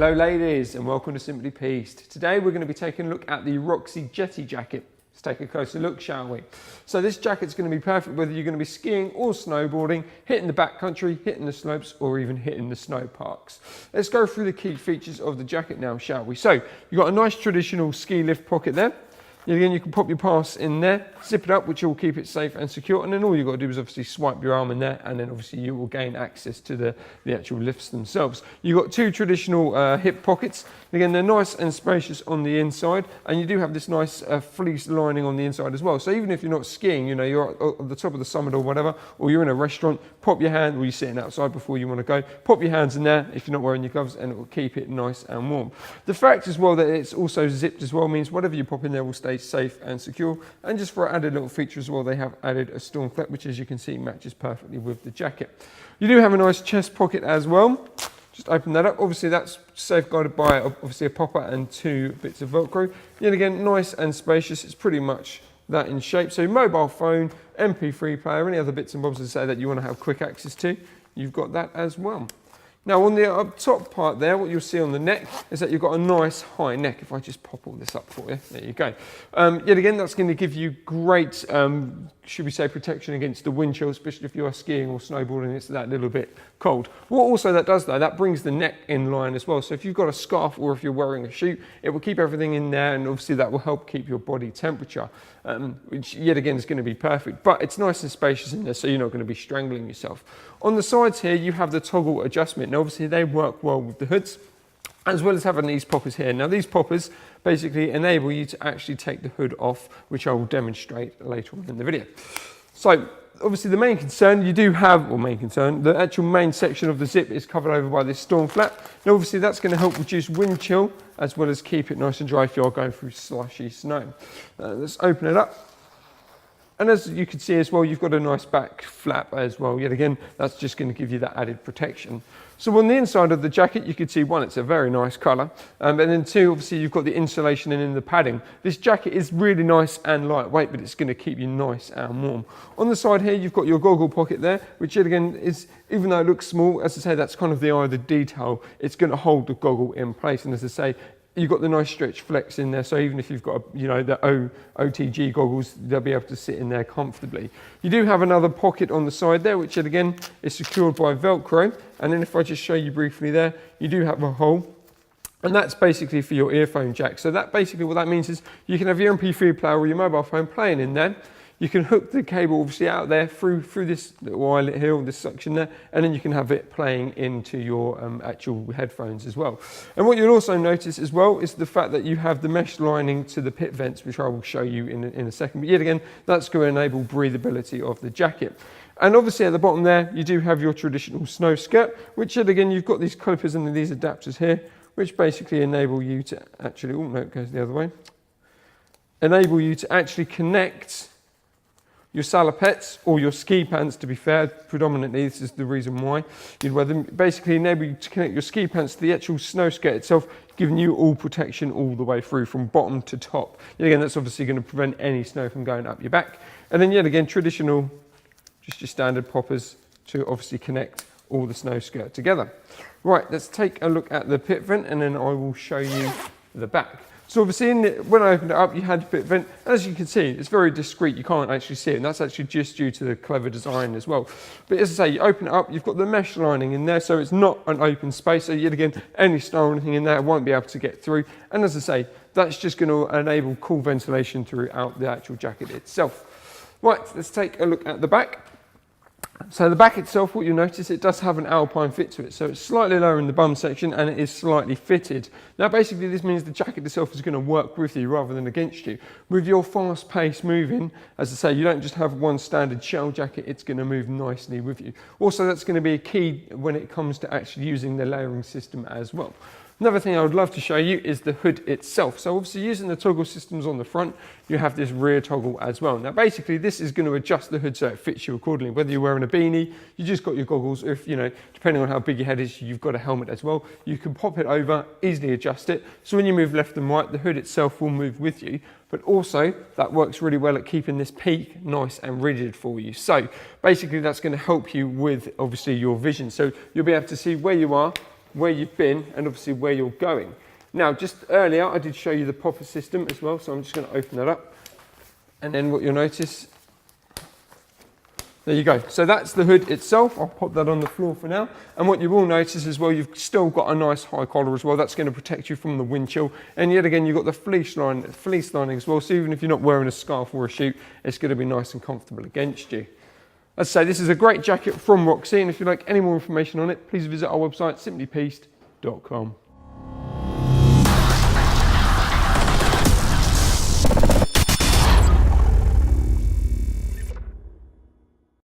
Hello ladies and welcome to SimplyPiste. Today we're going to be taking a look at the Roxy Jetty Jacket. Let's take a closer look, shall we? So this jacket's going to be perfect whether you're going to be skiing or snowboarding, hitting the backcountry, hitting the slopes or even hitting the snow parks. Let's go through the key features of the jacket now, shall we? So you've got a nice traditional ski lift pocket there. Again, you can pop your pass in there, zip it up, which will keep it safe and secure, and then all you've got to do is obviously swipe your arm in there, and then obviously you will gain access to the actual lifts themselves. You've got two traditional hip pockets. Again, they're nice and spacious on the inside, and you do have this nice fleece lining on the inside as well. So even if you're not skiing, you know, you're at the top of the summit or whatever, or you're in a restaurant, pop your hand, or you're sitting outside before you want to go, pop your hands in there if you're not wearing your gloves, and it will keep it nice and warm. The fact as well that it's also zipped as well means whatever you pop in there will stay safe and secure. And just for an added little feature as well, they have added a storm flap, which as you can see matches perfectly with the jacket. You do have a nice chest pocket as well. Just open that up. Obviously that's safeguarded by obviously a popper and two bits of Velcro. Yet again, nice and spacious. It's pretty much that in shape. So mobile phone, MP3 player, any other bits and bobs to say that you want to have quick access to, you've got that as well. Now on the up top part there, what you'll see on the neck is that you've got a nice high neck. If I just pop all this up for you, there you go. Yet again, that's going to give you great, should we say, protection against the wind chill, especially if you are skiing or snowboarding, it's that little bit cold. What also that does though, that brings the neck in line as well. So if you've got a scarf or if you're wearing a chute, it will keep everything in there, and obviously that will help keep your body temperature, which yet again is going to be perfect. But it's nice and spacious in there, so you're not going to be strangling yourself. On the sides here, you have the toggle adjustment. Now obviously they work well with the hoods, as well as having these poppers here. Now these poppers basically enable you to actually take the hood off, which I will demonstrate later on in the video. So obviously the main concern you do have, or main concern, the actual main section of the zip is covered over by this storm flap. Now obviously that's going to help reduce wind chill, as well as keep it nice and dry if you're going through slushy snow. Let's open it up. And as you can see as well, you've got a nice back flap as well. Yet again, that's just going to give you that added protection. So on the inside of the jacket, you can see one, it's a very nice colour. And then two, obviously you've got the insulation and in the padding. This jacket is really nice and lightweight, but it's going to keep you nice and warm. On the side here, you've got your goggle pocket there, which yet again is, even though it looks small, as I say, that's kind of the eye of the detail. It's going to hold the goggle in place. And as I say, you've got the nice stretch flex in there, so even if you've got, you know, the OTG goggles, they'll be able to sit in there comfortably. You do have another pocket on the side there, which again is secured by Velcro. And then if I just show you briefly there, you do have a hole, and that's basically for your earphone jack. So that basically what that means is you can have your MP3 player or your mobile phone playing in there. You can hook the cable obviously out there through this little eyelet here, or this suction there, and then you can have it playing into your actual headphones as well. And what you'll also notice as well is the fact that you have the mesh lining to the pit vents, which I will show you in a second. But yet again, that's going to enable breathability of the jacket. And obviously at the bottom there, you do have your traditional snow skirt, which yet again, you've got these clippers and these adapters here, which basically enable you to actually, oh no, it goes the other way, enable you to actually connect your salopettes or your ski pants, to be fair, predominantly this is the reason why you'd wear them. Basically enable you to connect your ski pants to the actual snow skirt itself, giving you all protection all the way through from bottom to top. Yet again, that's obviously going to prevent any snow from going up your back. And then yet again, traditional, just your standard poppers to obviously connect all the snow skirt together. Right, let's take a look at the pit vent, and then I will show you the back. So obviously when I opened it up, you had the pit vent. As you can see, it's very discreet. You can't actually see it, and that's actually just due to the clever design as well. But as I say, you open it up, you've got the mesh lining in there, so it's not an open space. So yet again, any snow or anything in there won't be able to get through. And as I say, that's just going to enable cool ventilation throughout the actual jacket itself. Right, let's take a look at the back. So the back itself, what you'll notice, it does have an alpine fit to it. So it's slightly lower in the bum section, and it is slightly fitted. Now basically this means the jacket itself is going to work with you rather than against you. With your fast pace moving, as I say, you don't just have one standard shell jacket, it's going to move nicely with you. Also, that's going to be a key when it comes to actually using the layering system as well. Another thing I would love to show you is the hood itself. So obviously using the toggle systems on the front, you have this rear toggle as well. Now basically this is going to adjust the hood so it fits you accordingly. Whether you're wearing a beanie, you just got your goggles, if you know, depending on how big your head is, you've got a helmet as well. You can pop it over, easily adjust it. So when you move left and right, the hood itself will move with you. But also that works really well at keeping this peak nice and rigid for you. So basically that's going to help you with obviously your vision. So you'll be able to see where you are where you've been and obviously where you're going. Now, just earlier, I did show you the popper system as well, so I'm just going to open that up. And then what you'll notice, there you go. So that's the hood itself. I'll pop that on the floor for now. And what you will notice as well, you've still got a nice high collar as well. That's going to protect you from the wind chill. And yet again, you've got the fleece lining as well. So even if you're not wearing a scarf or a shoe, it's going to be nice and comfortable against you. As I say, this is a great jacket from Roxy. And if you'd like any more information on it, please visit our website, simplypiste.com.